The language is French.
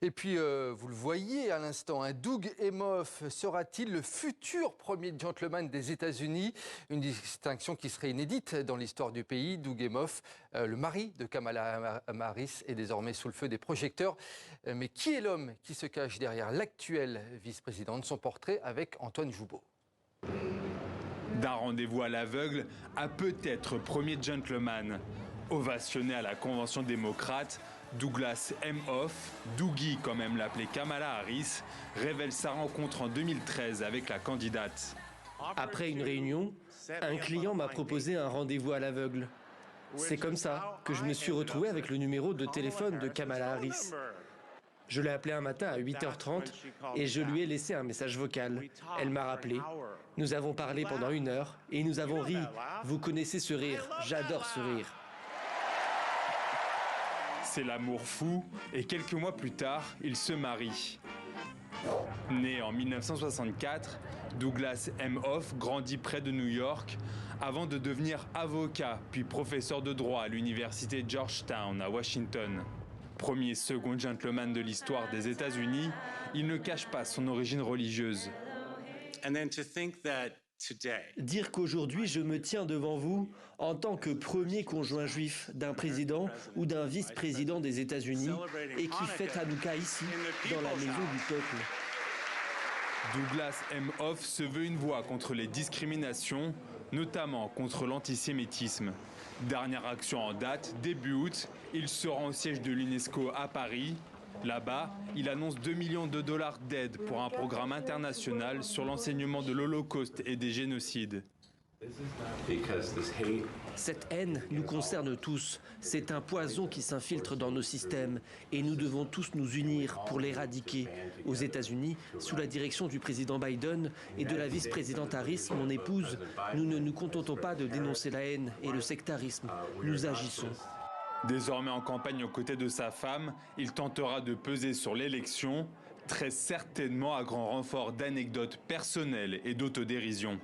Et puis, vous le voyez à l'instant, Doug Emhoff sera-t-il le futur premier gentleman des États-Unis? Une distinction qui serait inédite dans l'histoire du pays. Doug Emhoff, le mari de Kamala Harris, est désormais sous le feu des projecteurs. Mais qui est l'homme qui se cache derrière l'actuelle vice-présidente? Son portrait avec Antoine Joubeau. D'un rendez-vous à l'aveugle à peut-être premier gentleman. Ovationné à la convention démocrate, Douglas Emhoff, Dougie comme aime l'appeler Kamala Harris, révèle sa rencontre en 2013 avec la candidate. Après une réunion, un client m'a proposé un rendez-vous à l'aveugle. C'est comme ça que je me suis retrouvé avec le numéro de téléphone de Kamala Harris. Je l'ai appelée un matin à 8h30 et je lui ai laissé un message vocal. Elle m'a rappelé. Nous avons parlé pendant 1 heure et nous avons ri. Vous connaissez ce rire, j'adore ce rire. C'est l'amour fou et quelques mois plus tard, ils se marient. Né en 1964, Douglas Emhoff grandit près de New York avant de devenir avocat puis professeur de droit à l'université Georgetown à Washington. Premier second gentleman de l'histoire des États-Unis, il ne cache pas son origine religieuse. Dire qu'aujourd'hui je me tiens devant vous en tant que premier conjoint juif d'un président ou d'un vice-président des États-Unis et qui fête Hanouka ici, dans la maison du peuple. Douglas Emhoff se veut une voix contre les discriminations, notamment contre l'antisémitisme. Dernière action en date, début août, il se rend au siège de l'UNESCO à Paris. Là-bas, il annonce 2 millions de dollars d'aide pour un programme international sur l'enseignement de l'Holocauste et des génocides. Cette haine nous concerne tous. C'est un poison qui s'infiltre dans nos systèmes et nous devons tous nous unir pour l'éradiquer. Aux États-Unis, sous la direction du président Biden et de la vice-présidente Harris, mon épouse, nous ne nous contentons pas de dénoncer la haine et le sectarisme. Nous agissons. Désormais en campagne aux côtés de sa femme, il tentera de peser sur l'élection, très certainement à grand renfort d'anecdotes personnelles et d'autodérision.